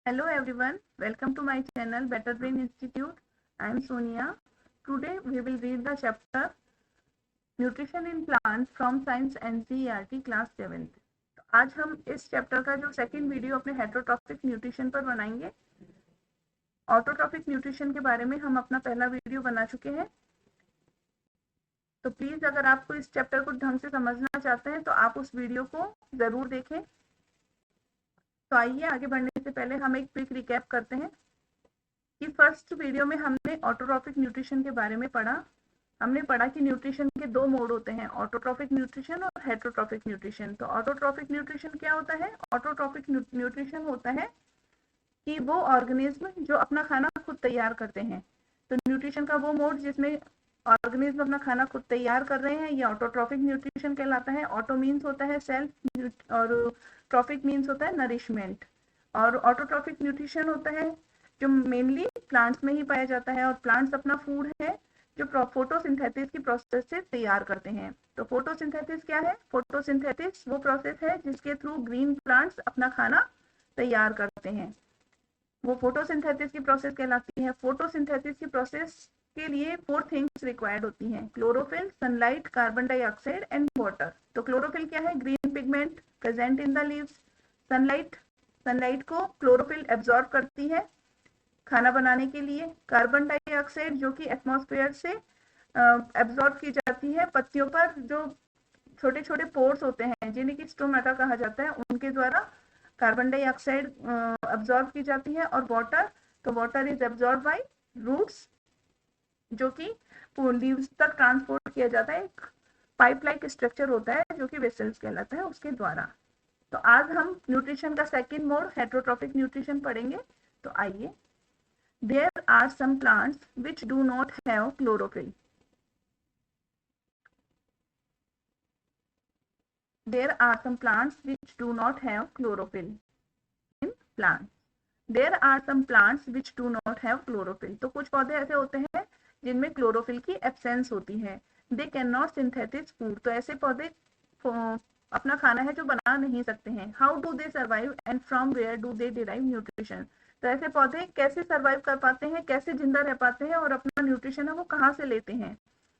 Hello everyone, welcome to my channel Better Brain Institute. I am Sonia. Today we will read the chapter Nutrition in Plants from Science NCERT class 7th. तो आज हम इस chapter का जो second video अपने heterotrophic nutrition पर बनाएंगे। Autotrophic nutrition के बारे में हम अपना पहला वीडियो बना चुके हैं। तो प्लीज अगर आपको इस चैप्टर को ढंग से समझना चाहते हैं तो आप उस वीडियो को जरूर देखें। तो आइए आगे बढ़ने से पहले हम एक क्विक रिकैप करते हैं कि फर्स्ट वीडियो में हमने ऑटोट्रॉफिक न्यूट्रिशन के बारे में पढ़ा। हमने पढ़ा कि न्यूट्रिशन के दो मोड होते हैं, ऑटोट्रॉफिक न्यूट्रिशन और हेटरोट्रॉफिक न्यूट्रिशन। तो ऑटोट्रॉफिक न्यूट्रिशन क्या होता है? ऑटोट्रॉफिक न्यूट्रिशन होता है कि वो ऑर्गेनिज्म जो अपना खाना खुद तैयार करते हैं। तो न्यूट्रिशन का वो मोड जिसमें ऑर्गेनिज्म अपना खाना खुद तैयार कर रहे हैं, ये ऑटोट्रॉफिक न्यूट्रिशन कहलाता है। ऑटो मीन्स होता है सेल्फ और ट्रॉफिक मीन्स होता है नरिशमेंट। और ऑटोट्रॉफिक न्यूट्रिशन होता है जो मेनली प्लांट्स में ही पाया जाता है, और प्लांट्स अपना फूड है जो फोटोसिंथेसिस की प्रोसेस से तैयार करते हैं। तो फोटोसिंथेसिस क्या है? फोटोसिंथेसिस वो प्रोसेस है जिसके थ्रू ग्रीन प्लांट्स अपना खाना तैयार करते हैं, वो फोटोसिंथेसिस की प्रोसेस कहलाती है। फोटोसिंथेसिस की प्रोसेस के लिए 4 थिंग्स रिक्वायर्ड होती हैं: chlorophyll, sunlight, carbon dioxide and water. तो क्लोरोफिल क्या है? Green pigment present in the leaves. Sunlight, sunlight को क्लोरोफिल एब्जॉर्ब करती है खाना बनाने के लिए। कार्बन डाइऑक्साइड जो कि एटमॉस्फेयर से एब्जॉर्ब की जाती है पत्तियों पर, जो छोटे छोटे पोर्स होते हैं जिन्हें कि स्टोमेटा कहा जाता है, उनके द्वारा कार्बन डाइऑक्साइड अब्जॉर्ब की जाती है। और वाटर, तो water is absorb by roots जो कि लीव्स तक ट्रांसपोर्ट किया जाता है। एक पाइप लाइक स्ट्रक्चर होता है जो कि वेसल्स कहलाता है, उसके द्वारा। तो आज हम न्यूट्रिशन का सेकंड मोड हेटरोट्रॉफिक न्यूट्रिशन पढ़ेंगे। तो आइए, there are some plants which do not have chlorophyll. There are some plants which do not have chlorophyll in plants. There are some plants which do not have chlorophyll. तो कुछ पौधे ऐसे होते हैं जिनमें क्लोरोफिल की एब्सेंस होती है। They cannot synthesize food. तो ऐसे पौधे अपना खाना है जो बना नहीं सकते हैं। How do they survive and from where do they derive nutrition? तो ऐसे पौधे कैसे सर्वाइव कर पाते हैं, कैसे जिंदा रह पाते हैं और अपना न्यूट्रिशन है वो कहाँ से लेते हैं?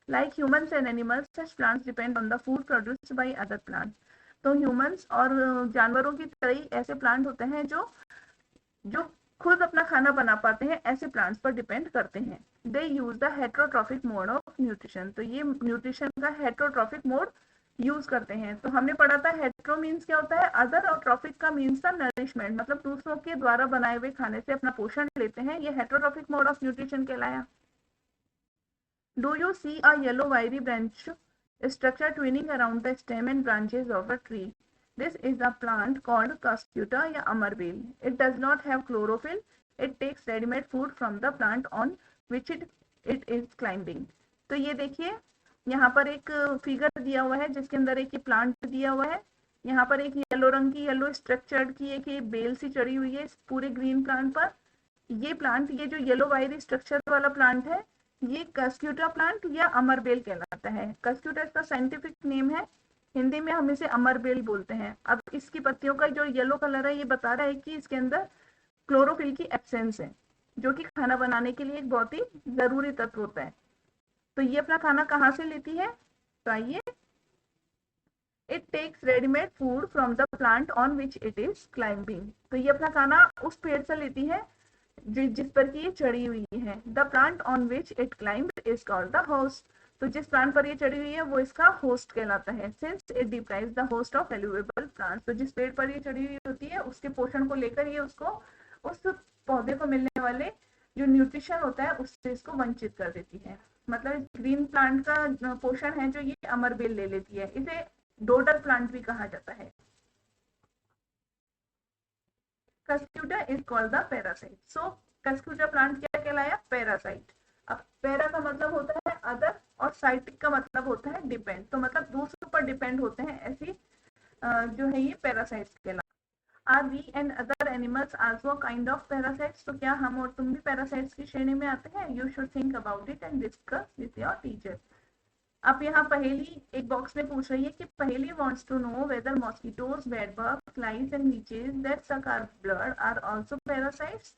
Like humans and animals, such plants depend on the food produced by other plants. तो ह्यूमंस और जानवरों की तरह ही ऐसे प्लांट होते हैं जो जो खुद अपना खाना बना पाते हैं, ऐसे प्लांट्स पर डिपेंड करते हैं। They use the heterotrophic mode of nutrition. तो ये न्यूट्रिशन का हेट्रोट्रॉफिक मोड यूज करते हैं। तो हमने पढ़ा था हेट्रो मीन्स क्या होता है, अदर, और ट्रॉफिक का मीन्स था नरिशमेंट, मतलब दूसरों के द्वारा बनाए हुए खाने से अपना पोषण लेते हैं। ये हेट्रोट्रॉफिक मोड ऑफ न्यूट्रिशन कहलाया। Do you see a yellow wiry branch structure twining around the stem and branches of a tree? This is a plant called Cuscuta या अमरबेल. It does not have chlorophyll. It takes ready-made food from the plant on which it is climbing. तो ये देखिए, यहाँ पर एक figure दिया हुआ है जिसके अंदर एक ये प्लांट दिया हुआ है। यहाँ पर एक येलो रंग की, येलो स्ट्रक्चर्ड की एक ये बेल सी चढ़ी हुई है इस पूरे ग्रीन प्लांट पर। ये प्लांट, ये जो येलो वायरी स्ट्रक्चर वाला प्लांट है, ये कस्क्यूटा प्लांट या अमरबेल कहलाता है। कस्क्यूटा इसका साइंटिफिक नेम है, हिंदी में हम इसे अमरबेल बोलते हैं। अब इसकी पत्तियों का जो येलो कलर है ये बता रहा है कि इसके अंदर क्लोरोफिल की एब्सेंस है, जो कि खाना बनाने के लिए एक बहुत ही जरूरी तत्व होता है। तो ये अपना खाना कहाँ से लेती है? तो आइए, it takes readymade food from the plant on which it is climbing. तो ये अपना खाना उस पेड़ से लेती है जिस पर की ये चढ़ी हुई है। The plant on which it climbed is called the host. तो जिस प्लांट पर ये चढ़ी हुई है वो इसका होस्ट कहलाता है। Since it deprives the host of valuable plants, तो जिस पेड़ पर ये चढ़ी हुई होती है उसके पोषण को लेकर ये उसको, उस पौधे को मिलने वाले जो न्यूट्रिशन होता है उससे इसको वंचित कर देती है। मतलब ग्रीन प्लांट का पोषण है जो ये अमरबेल ले लेती है। इसे डोडर प्लांट भी कहा जाता है। Cuscuta is called the parasite. So Cuscuta plant क्या कहलाया? पैरासाइट। अब पैरा का मतलब होता है अदर और साइटिक का मतलब होता है डिपेंड। तो मतलब दूसरों पर डिपेंड होते हैं, ऐसी जो है ये पैरासाइट्स कहलाते हैं। Are we and other animals also kind of parasites? तो क्या हम और तुम भी पैरासाइट्स की श्रेणी में आते हैं? You should think about it and discuss with your teacher. अब यहाँ पहेली एक बॉक्स में पूछ रही है कि पहेली wants to know whether mosquitoes, bedbugs, flies and leeches that suck our blood are also parasites.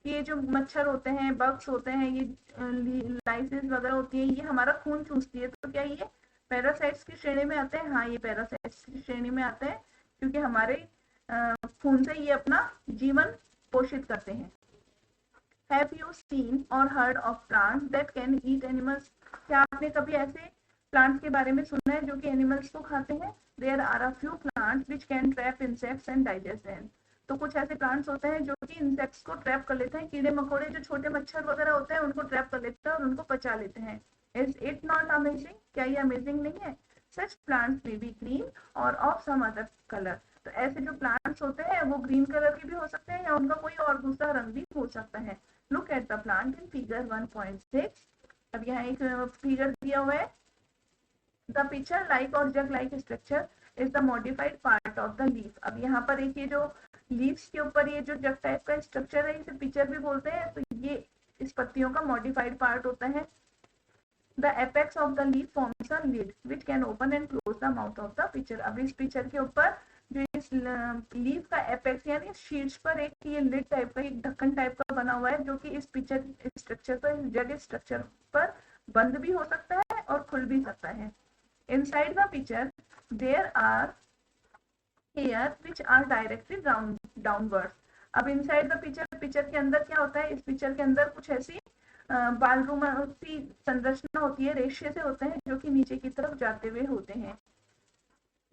ये जो मच्छर होते हैं, बग्स होते हैं, ये लाइसिस वगैरह होती है, ये हमारा खून चूसती है, तो क्या ये पैरासाइट्स की श्रेणी में आते हैं? हाँ, ये पैरासाइट्स की श्रेणी में आते हैं, क्योंकि हमारे खून से ये अपना जीवन पोषित करते हैं। Have you seen or heard of plants that can eat animals? क्या आपने कभी ऐसे प्लांट्स के बारे में सुना है जो कि एनिमल्स को खाते हैं? There are a few plants which can trap insects and digest them. तो कुछ ऐसे प्लांट्स होते हैं जो कि इंसेक्ट्स को ट्रैप कर लेते हैं, कीड़े मकोड़े जो छोटे मच्छर वगैरह होते हैं उनको ट्रैप कर लेते हैं और उनको पचा लेते हैं। Is it not amazing? क्या ये अमेजिंग नहीं है? Such plants may be green or of some other color. तो ऐसे जो प्लांट्स होते हैं वो ग्रीन कलर के भी हो सकते हैं या उनका कोई और दूसरा रंग भी हो सकता है। Look at the plant in figure 1.6. अब यहाँ एक फिगर दिया हुआ है। The pitcher like or jug like structure is the modified part of the leaf. अब यहाँ पर एक ये जो लीव्स के ऊपर ये जो जग टाइप का स्ट्रक्चर है, इसे पिचर भी बोलते हैं, तो ये इस पत्तियों का मॉडिफाइड पार्ट होता है। The apex of the leaf forms a lid which can open and close the mouth of the pitcher. अब इस पिचर के ऊपर जो इस लीफ का एपेक्स यानी शीर्ष पर एक ये लिड टाइप का, एक ढक्कन टाइप का बना हुआ है, जो कि इस पिचर स्ट्रक्चर पर, इस जग स्ट्रक्चर पर बंद भी हो सकता है और खुल भी सकता है। Inside the pitcher there are hairs which are directed downwards. अब inside the pitcher, पिचर के अंदर क्या होता है? इस पिचर के अंदर कुछ ऐसी बालरूमाती संरचना होती है, रेशे से होते हैं जो कि नीचे की तरफ जाते हुए होते हैं।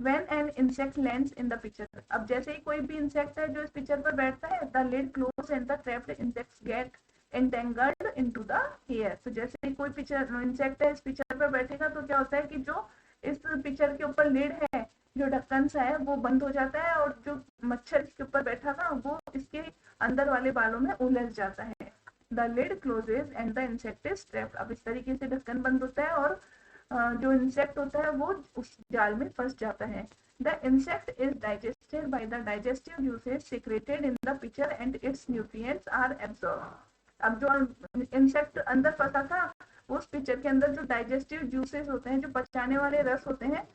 When an insect lands in the pitcher, अब जैसे ही कोई भी इंसेक्ट है जो इस पिचर पर बैठता है, the lid closes and the trapped insects get entangled into the hair. तो जैसे ही कोई पिचर इंसेक्ट है इस पिचर पर बैठेगा तो क्या होता है कि जो इस पिचर के ऊपर लिड है, जो ढक्कन सा है, वो बंद हो जाता है और जो मच्छर के ऊपर बैठा था वो इसके अंदर वाले बालों में उलझ जाता है। The lid closes and the insect is trapped. अब इस तरीके से ढक्कन बंद होता है और जो इंसेक्ट होता है वो उस जाल में फंस जाता है। The insect is digested by the digestive juices secreted in the pitcher and its nutrients are absorbed. अब जो इंसेक्ट अंदर फंसा था उस पिचर के अंदर जो डाइजेस्टिव जूसेस होते हैं, जो पचाने वाले रस होते हैं,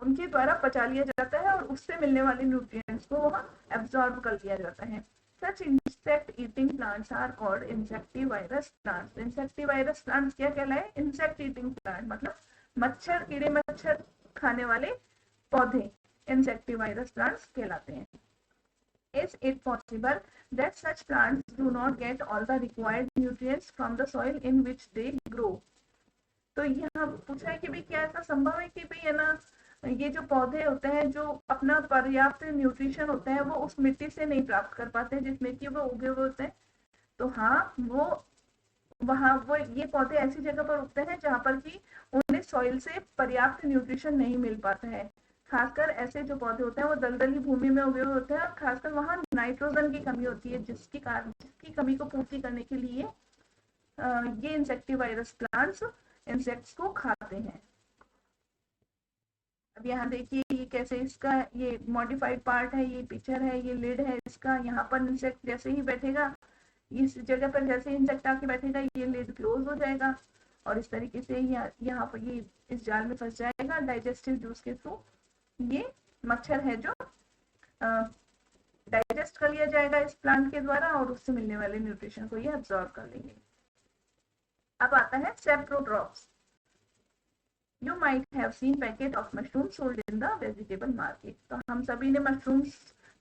उनके द्वारा पचा लिया जाता है और उससे मिलने वाले न्यूट्रिएंट्स को वहाँ एब्जॉर्ब कर लिया जाता है। Such insect eating plants are called insectivorous plants. Insectivorous plants क्या कहलाए? Insect eating plant मतलब मच्छर, कीड़े मच्छर खाने वाले पौधे insectivorous plants कहलाते हैं। Is it possible that such plants do not get all the required nutrients from the soil in which they grow? तो यहाँ पूछा है कि भाई क्या ऐसा संभव है कि भाई है ना, ये जो पौधे होते हैं जो अपना पर्याप्त न्यूट्रिशन होते हैं वो उस मिट्टी से नहीं प्राप्त कर पाते हैं जिसमें कि वो उगे हुए होते हैं। तो हाँ, वो ये पौधे ऐसी जगह पर उगते हैं जहाँ पर कि उन्हें सॉइल से पर्याप्त न्यूट्रिशन नहीं मिल पाता है। खासकर ऐसे जो पौधे होते हैं वो दलदली भूमि में उगे हुए होते हैं और खासकर वहाँ नाइट्रोजन की कमी होती है, जिसकी कमी को पूर्ति करने के लिए ये इंसेक्टिवाइरस प्लांट्स इंसेक्ट्स को खाते हैं। अब यहाँ देखिए ये कैसे इसका ये मॉडिफाइड पार्ट है, ये पिक्चर है, ये लिड है इसका। यहाँ पर इंसेक्ट जैसे ही बैठेगा, इस जगह पर जैसे इंसेक्ट आके बैठेगा, ये लिड क्लोज हो जाएगा और इस तरीके से यहाँ पर ये इस जाल में फंस जाएगा डाइजेस्टिव जूस के थ्रू। ये मच्छर है जो डाइजेस्ट कर लिया जाएगा इस प्लांट के द्वारा और उससे मिलने वाले न्यूट्रिशन को ये अब्सॉर्ब कर लेंगे। अब आता है saprotrophs. You might have seen packet of mushrooms sold in the vegetable market. तो हम सभी ने मशरूम्स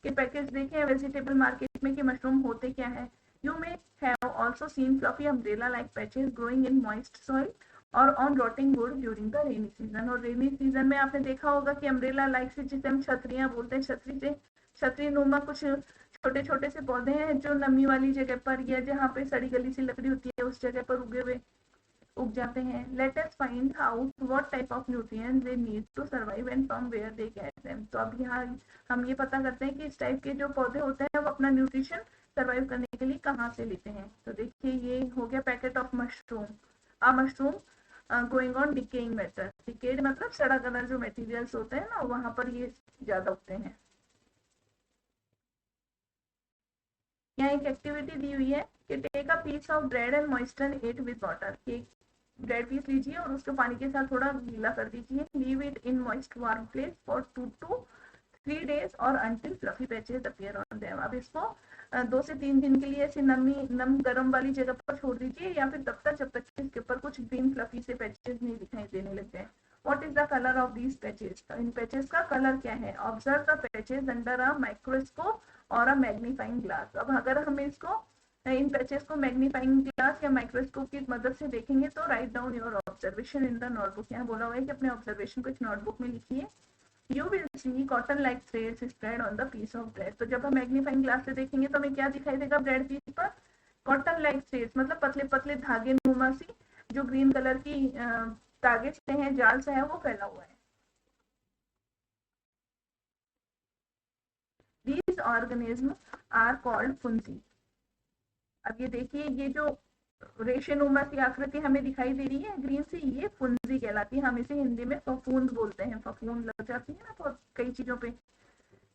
के पैकेट देखे हैं वेजिटेबल मार्केट में कि मशरूम होते क्या है। You may have also seen fluffy umbrella-like patches growing in moist soil और on rotting wood during the rainy season. और रेनी सीजन में आपने देखा होगा कि अम्ब्रेला लाइक से, जिसे हम छतरियां बोलते हैं, छतरी नुमा कुछ छोटे छोटे से पौधे हैं जो नमी वाली जगह पर या जहाँ पे सड़ी गली सी लकड़ी होती है उस जगह पर उग जाते हैं। Let us find out what type of nutrients they need to survive and from where they get them. तो अब यहाँ हम ये पता करते हैं कि इस टाइप के जो पौधे होते हैं वो अपना न्यूट्रिशन सर्वाइव करने के लिए कहाँ से लेते हैं। तो देखिए ये हो गया packet of mushroom. A mushroom going on decaying matter. Decade मतलब सड़ा गला जो मटेरियल्स होते हैं ना, वहां पर ये ज्यादा उगते हैं। यहाँ एक एक्टिविटी दी हुई है कि take a piece of bread and moisture it with water. Bread piece लीजिए और उसको पानी के साथ थोड़ा गीला कर दीजिए. Leave it in moist warm place for 2 to 3 days और until fluffy patches appear on them. अब इसको 2 से 3 दिन के लिए ऐसे नम गर्म वाली जगह पर छोड़ दीजिए या फिर तब तक जब तक इसके ऊपर कुछ ग्रीन फ्लफी से पैचेस नहीं दिखाई देने लग जाए. What is the color of these patches? In patches का कलर क्या है? Observe the patches under a microscope और a magnifying glass. अब अगर हम इसको इन पैचेस को मैग्नीफाइंग ग्लास या माइक्रोस्कोप की मदद से देखेंगे तो write down your observation in the notebook. यहाँ बोला हुआ है कि अपने ऑब्जर्वेशन को एक नोटबुक में लिखिए. You will see cotton like threads spread on the piece of bread. तो जब हम मैग्नीफाइंग ग्लास से देखेंगे तो हमें क्या दिखाई देगा ब्रेड पीस पर? कॉटन लाइक थ्रेड्स मतलब पतले पतले धागे नुमा सी जो ग्रीन कलर की धागे से हैं, जाल से है, वो फैला हुआ है. These organisms are called fungi. अब ये देखिए, ये जो रेशेनुमा सी आकृति हमें दिखाई दे रही है ग्रीन से, ये फुंजी कहलाती है. हम इसे हिंदी में फफूंद बोलते हैं. फफूंद लग जाती है ना तो कई चीजों पे,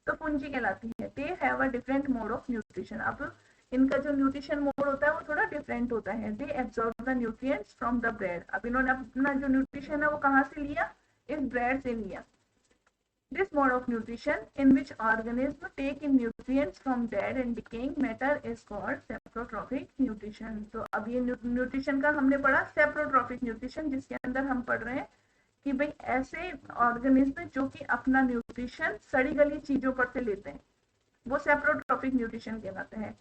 तो फुंजी कहलाती है. They have a different mode of nutrition. अब इनका जो न्यूट्रिशन मोड होता है वो थोड़ा डिफरेंट होता है. They absorb the nutrients from the bread. अब इन्होंने अपना जो न्यूट्रिशन है वो कहाँ से लिया? इस ब्रेड से लिया. This mode of nutrition in which organisms take in nutrients from dead and decaying matter is called saprotrophic nutrition. तो अब ये न्यूट्रिशन का हमने पढ़ा saprotrophic nutrition, जिसके अंदर हम पढ़ रहे हैं कि भाई ऐसे ऑर्गेनिज्म जो कि अपना न्यूट्रिशन सड़ी गली चीजों पर से लेते हैं वो saprotrophic nutrition कहलाते हैं.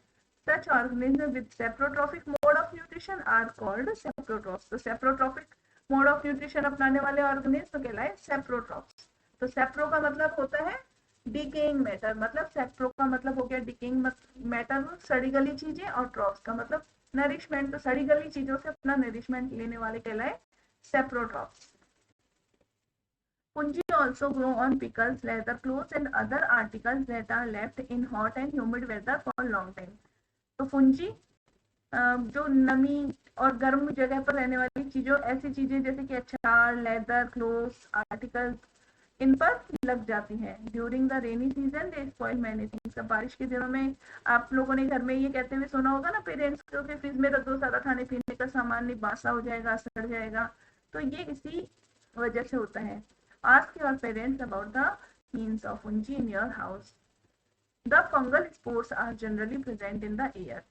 Such organisms with saprotrophic mode of nutrition are called saprotrophs. तो saprotrophic mode of nutrition अपनाने वाले ऑर्गेनिज्म कहलाए saprotrophs. तो सेप्रो का मतलब होता है डिकेइंग मैटर. मतलब सेप्रो का मतलब हो गया डिकेइंग मैटर, सड़ी गली चीजें, और ट्रॉप्स का मतलब नरिशमेंट. तो सड़ी गली चीजों से अपना नरिशमेंट लेने वाले कहलाए saprotrophs. Fungi also grow on pickles, leather clothes and other articles that are left in hot and humid weather for long time. तो फुंजी जो नमी और गर्म जगह पर रहने वाली चीजों, ऐसी चीजें जैसे कि अचार, लेदर, क्लोथ्स, आर्टिकल्स, इन पर लग जाती है. During the rainy season they spoil many things. अब बारिश के दिनों में आप लोगों ने घर में ये कहते हुए सुना होगा ना पेरेंट्स को कि फ्रिज में रख दो सारा खाने पीने का सामान, नहीं बासा हो जाएगा, सड़ जाएगा. तो ये इसी वजह से होता है. Ask your parents about the means of fungi in your house. The fungal spores are generally present in the air.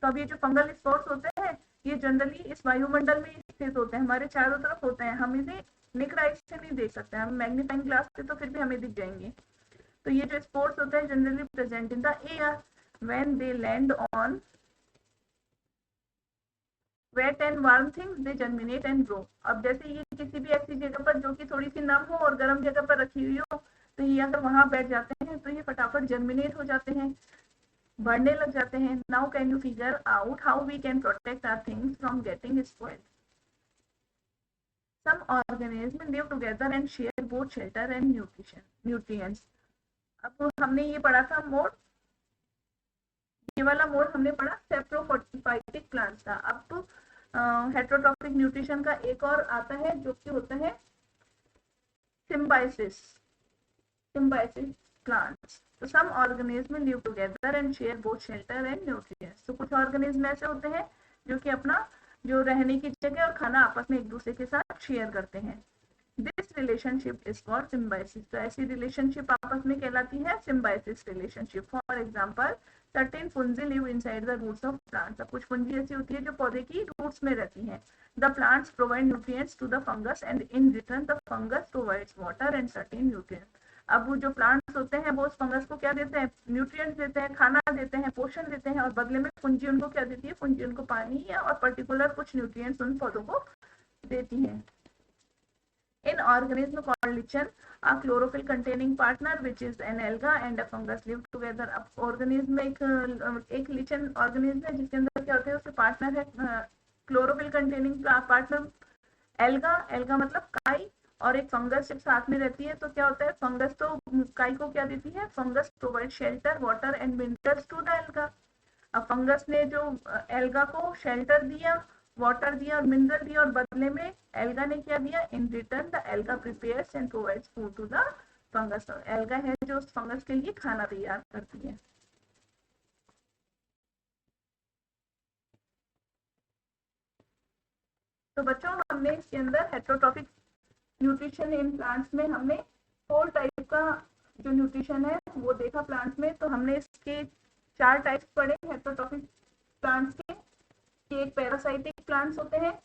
तो अब ये जो फंगल स्पोर्स होते हैं ये जनरली इस वायुमंडल में स्थित होते हैं, हमारे चारों तरफ होते हैं. हम इसे नेकेड आई से नहीं देख सकते हैं, हम मैग्नीफाइंग ग्लास से तो फिर भी हमें दिख जाएंगे. तो ये जो स्पोर्स होते हैं generally present in the air when they land on wet and warm things they germinate and grow. अब जैसे ये किसी भी ऐसी जगह पर जो कि थोड़ी सी नम हो और गर्म जगह पर रखी हुई हो, तो ये अगर वहां बैठ जाते हैं तो ये फटाफट जर्मिनेट हो जाते हैं, बढ़ने लग जाते हैं. Now can you figure out how we can protect our things from getting spoiled. Some organisms live together and share both shelter and nutrients. अब हमने ये पढ़ा था मोड, ये वाला मोड हमने पढ़ा सेप्रोफाइटिक प्लांट्स का. अब हेटेरोट्रॉफिक न्यूट्रिशन का एक और आता है जो कि होता है सिम्बायोसिस प्लांट्स. तो some organism live together and share both shelter and nutrients. तो कुछ ऑर्गेनिज्म ऐसे होते हैं जो कि अपना जो रहने की जगह और खाना आपस में एक दूसरे के साथ शेयर करते हैं. This relationship is called symbiosis. तो ऐसी रिलेशनशिप आपस में कहलाती है symbiosis relationship. For example certain fungi live inside the roots of plants. कुछ फुंजी ऐसी होती है जो पौधे की रूट्स में रहती हैं. The plants provide nutrients to the fungus and in return the fungus provides water and certain nutrients. अब वो जो प्लांट्स होते हैं वो उस फंगस को क्या देते हैं? न्यूट्रिएंट्स देते हैं, खाना देते हैं, पोषण देते हैं, और बदले में फुंजी उनको क्या देती है? फुंजी उनको पानी या और पर्टिकुलर कुछ न्यूट्रिएंट्स उन पौधों को देती है. In organism called lichen, a chlorophyll containing partner which is an alga and a fungus live together. अब organism में एक lichen organism है जिसके अंदर क्या होता है? उसके पार्टनर है क्लोरोफिल कंटेनिंग पार्टनर एल्गा मतलब काई, और एक फंगस जब साथ में रहती है तो क्या होता है? फंगस तो काई को क्या देती है? Fungus provide shelter, water and minerals to the alga. अब फंगस ने जो एल्गा को शेल्टर दिया, वाटर दिया और मिनरल दिया, और बदले में एल्गा ने क्या दिया? In return the alga prepares and provides food to the fungus. Alga है जो उस फंगस के लिए खाना तैयार करती है. तो बच्चों हमने इसके अंदर हेटेरोट्रॉफिक न्यूट्रिशन इन प्लांट्स में हमने 4 टाइप का जो न्यूट्रिशन है वो देखा प्लांट्स में। तो हमने इसके 4 टाइप्स पढ़े हेटेरोट्रॉफिक प्लांट्स के, कि एक पैरासाइटिक प्लांट्स होते हैं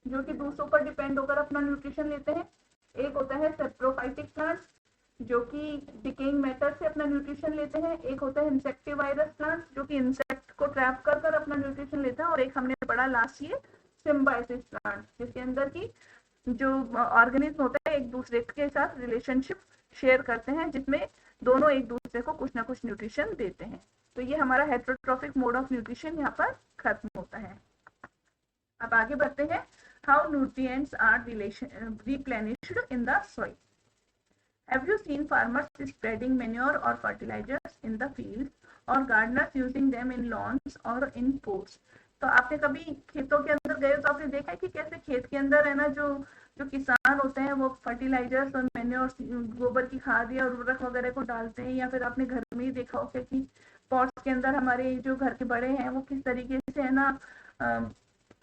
जो कि दूसरों पर डिपेंड होकर अपना न्यूट्रिशन लेते हैं, एक होता है सेप्रोफाइटिक प्लांट्स जो कि डिकेइंग मैटर से अपना न्यूट्रिशन लेते हैं, एक होता है इंसेक्टिवाइरस प्लांट्स जो कि इंसेक्ट को ट्रैप कर कर अपना न्यूट्रिशन लेता है, और एक हमने पढ़ा लास्ट ईयर सिम्बायोसिस प्लांट्स जिसके अंदर की जो ऑर्गेनिज्म होता है एक दूसरे के साथ रिलेशनशिप शेयर करते हैं जिसमें दोनों एक दूसरे को कुछ ना कुछ न्यूट्रिशन देते हैं। तो ये हमारा हेटेरोट्रॉफिक मोड ऑफ न्यूट्रिशन यहाँ पर खत्म होता है। अब आगे बढ़ते हैं, how nutrients are replenished in the soil. Have you seen farmers spreading manure or fertilizers in the fields or gardeners using them in lawns or in pots? तो आपने कभी खेतों के अंदर गए तो आपने देखा है कि कैसे खेत के अंदर है ना जो किसान होते हैं वो फर्टिलाइजर्स और मैन्योर गोबर की खाद या उर्वरक वगैरह को डालते हैं, या फिर आपने घर में ही देखा होगा कि पॉट्स के अंदर हमारे जो घर के बड़े हैं वो किस तरीके से है ना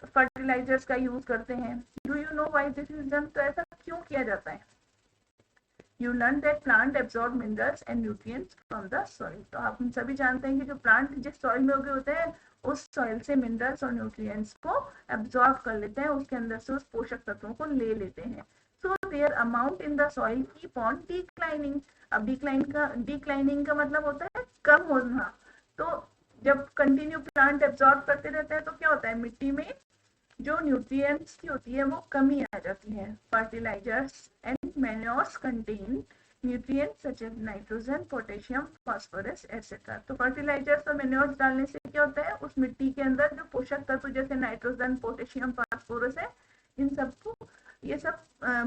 फर्टिलाइजर्स का यूज करते हैं। Do you know why this is done? तो ऐसा क्यों किया जाता है? You learn that plant absorb minerals and nutrients from the soil. तो आप सभी जानते हैं कि जो प्लांट जिस सॉइल में उगे होते हैं उस सॉइल से मिनरल्स और न्यूट्रिएंट्स को एब्जॉर्ब कर लेते हैं, उसके अंदर से उस पोषक तत्वों को ले लेते हैं। So their amount in the soil keep on declining. अब डिक्लाइनिंग का मतलब होता है कम होना। तो जब कंटिन्यू प्लांट एब्जॉर्ब करते रहते हैं तो क्या होता है, मिट्टी में जो न्यूट्रिएंट्स की होती है वो कमी आ जाती है। Fertilisers and manures contain nutrients such as nitrogen, potassium, phosphorus etcetera. तो फर्टिलाइजर्स और मैन्योर्स डालने से क्या होता है, उस मिट्टी के अंदर जो पोषक तत्व जैसे नाइट्रोजन, पोटेशियम, फास्फोरस है, इन सबको ये सब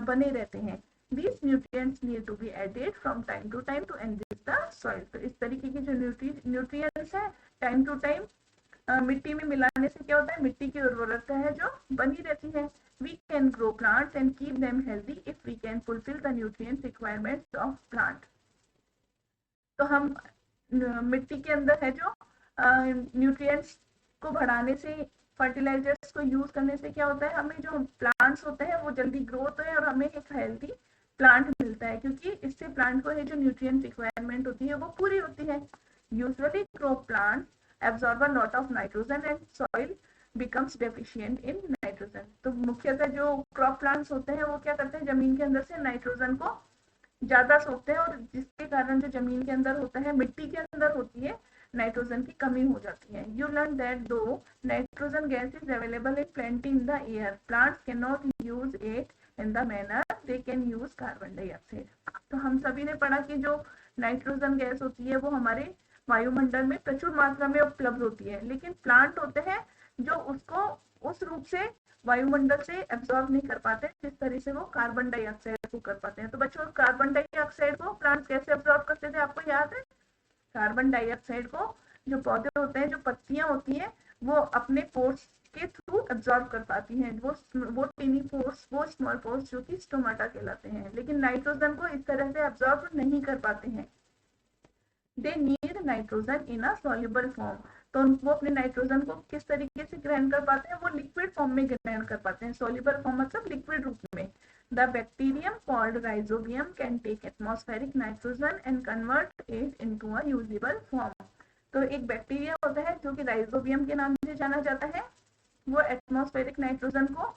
बने रहते हैं। These nutrients need to be added from time to time to enrich the soil. तो इस तरीके की जो न्यूट्रिएंट्स है टाइम टू टाइम मिट्टी में मिलाने से क्या होता है, मिट्टी की उर्वरकता है जो बनी रहती है। We can grow plants and keep them healthy if we can fulfill the nutrient requirements of plant. तो हम मिट्टी के अंदर है जो न्यूट्रिएंट्स को बढ़ाने से, फर्टिलाइजर्स को यूज करने से क्या होता है, हमें जो प्लांट्स होते हैं वो जल्दी ग्रो होते हैं और हमें एक हेल्दी प्लांट मिलता है, क्योंकि इससे प्लांट को है जो न्यूट्रिएंट रिक्वायरमेंट होती है वो पूरी होती है। Usually crop plant absorb a lot of nitrogen and soil becomes deficient in nitrogen. तो मुख्यतः जो क्रॉप प्लांट्स होते हैं वो क्या करते हैं, जमीन के अंदर से नाइट्रोजन को ज्यादा सोखते हैं, और जिसके कारण जो जमीन के अंदर होता है, मिट्टी के अंदर होती है, नाइट्रोजन की कमी हो जाती है। You learn that though nitrogen gas is available in plenty in the air, plants cannot use it in the manner they can use carbon dioxide. तो हम सभी ने पढ़ा कि जो नाइट्रोजन गैस होती है वो हमारे वायुमंडल में प्रचुर मात्रा में उपलब्ध होती है, लेकिन प्लांट होते हैं जो उसको उस रूप से वायुमंडल से एब्जॉर्ब नहीं कर पाते जिस तरह से वो कार्बन डाइऑक्साइड को कर पाते हैं। तो बच्चों कार्बन डाइऑक्साइड को प्लांट कैसे एब्जॉर्ब करते थे, आपको याद है? कार्बन डाइऑक्साइड को जो पौधे होते हैं, जो पत्तियां होती हैं, वो अपने पोर्स के थ्रू एब्जॉर्ब कर पाती हैं, वो टीनी पोर्स, वो स्मॉल पोर्स जो कि स्टोमाटा कहलाते हैं, लेकिन नाइट्रोजन को इस तरह से एब्जॉर्ब नहीं कर पाते हैं। They need nitrogen in a soluble form. तो वो अपने नाइट्रोजन को किस तरीके से ग्रहण कर पाते हैं, वो लिक्विड फॉर्म में ग्रहण कर पाते हैं। सोल्यूबल फॉर्म मतलब लिक्विड रूप में। The bacterium called rhizobium can take atmospheric nitrogen and convert it into a usable form. तो एक बैक्टीरिया होता है जो कि राइजोबियम के नाम से जाना जाता है, वो एटमॉस्फेरिक नाइट्रोजन को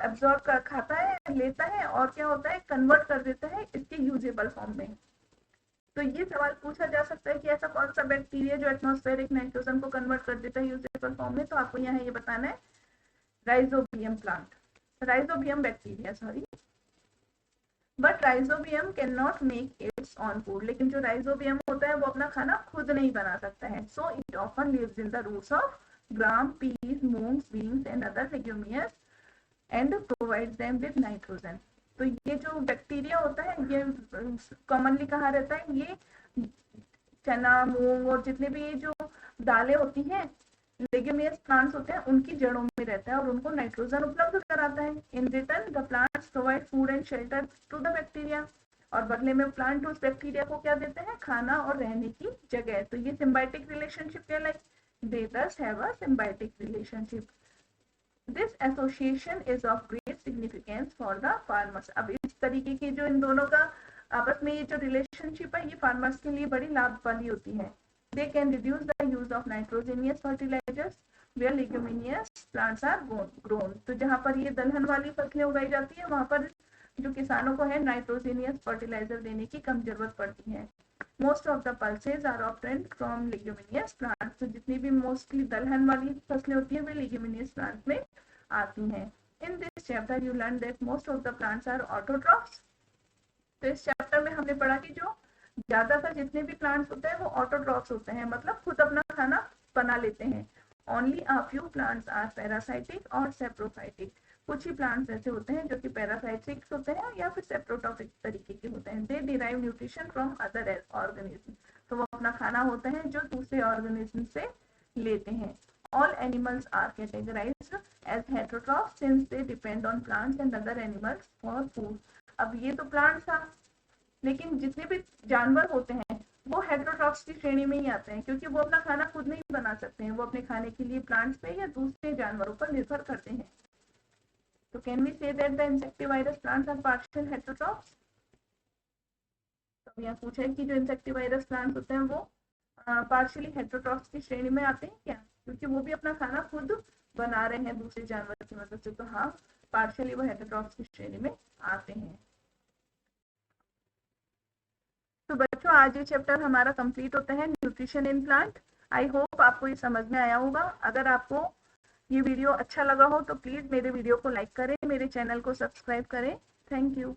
एब्जॉर्ब कर खाता है, लेता है, और क्या होता है, कन्वर्ट कर देता है इसके यूजेबल फॉर्म में। तो ये सवाल पूछा जा सकता है कि ऐसा कौन सा बैक्टीरिया जो एटमॉस्फेरिक नाइट्रोजन को कन्वर्ट कर देता है यूजेबल फॉर्म में, तो आपको यहाँ ये बताना है rhizobium plant, rhizobium bacteria, sorry. But rhizobium can not make it's on food, लेकिन जो राइजोबियम होता है वो अपना खाना खुद नहीं बना सकता है। So it often lives in the roots of gram, peas, moongs, beans and other leguminous and provides them with nitrogen. तो ये जो बैक्टीरिया होता है ये कॉमनली कहाँ रहता है, ये चना, मूंग और जितने भी जो दालें होती हैं, लेग्यूमियस प्लांट्स होते हैं, उनकी जड़ों में रहता है और उनको नाइट्रोजन उपलब्ध कराता है। In return the plants provide food and shelter to the bacteria, और बदले में प्लांट उस बैक्टीरिया को क्या देते हैं, खाना और रहने की जगह। तो ये सिम्बायोटिक रिलेशनशिप कहलाई, दे दस have a symbiotic relationship. This association is of great significance for the farmers. अब इस तरीके की जो इन दोनों का आपस में ये जो रिलेशनशिप है ये फार्मर्स के लिए बड़ी लाभ वाली होती है। They can reduce the use of nitrogenous fertilizers where leguminous plants are grown. तो जहाँ पर ये दलहन वाली फसलें उगाई जाती है वहां पर जो किसानों को है नाइट्रोजेनियस फर्टिलाइजर देने की कम जरूरत पड़ती है। Most of the pulses are obtained from leguminous plants. तो जितनी भी मोस्टली दलहन वाली फसलें होती है वे लेग्यूमिनियस प्लांट्स में आती हैं। In this chapter you learn that most of the plants are autotrophs. तो इस चैप्टर में हमने पढ़ा कि जो ज्यादातर जितने भी प्लांट्स होते हैं वो ऑटोट्रॉफ्स होते हैं, मतलब खुद अपना खाना बना लेते हैं। Only a few plants are parasitic और सेप्रोफाइटिक। कुछ ही प्लांट्स ऐसे होते हैं जो कि पैरासाइटिक होते हैं या फिर सेप्रोटॉफिक तरीके के होते हैं। They derive nutrition from other organism. तो वो अपना खाना होता है जो दूसरे ऑर्गेनिज्म से लेते हैं। All animals are categorized as heterotrophs since they depend on plants and other animals for food. अब ये तो प्लांट्स था, लेकिन जितने भी जानवर होते हैं वो हेटेरोट्रॉफ्स की श्रेणी में ही आते हैं क्योंकि वो अपना खाना खुद नहीं बना सकते हैं, वो अपने खाने के लिए प्लांट्स पे या दूसरे जानवरों पर निर्भर करते हैं। तो can we say that the insectivorous plants are partial heterotrophs. तो यहाँ पूछा है कि जो इंसेक्टिवाइरस प्लांट्स होते हैं वो पार्शियली हेटेरोट्रॉफ्स की श्रेणी में आते हैं क्या, क्योंकि वो भी अपना खाना खुद बना रहे हैं दूसरे जानवर की मदद से। तो हाँ, पार्शियली वो हेटेरोट्रॉफ्स की श्रेणी में आते हैं। तो बच्चों आज ये चैप्टर हमारा कंप्लीट होता है, nutrition in plant. I hope आपको ये समझ में आया होगा। अगर आपको ये वीडियो अच्छा लगा हो तो प्लीज मेरे वीडियो को लाइक करें, मेरे चैनल को सब्सक्राइब करें। Thank you.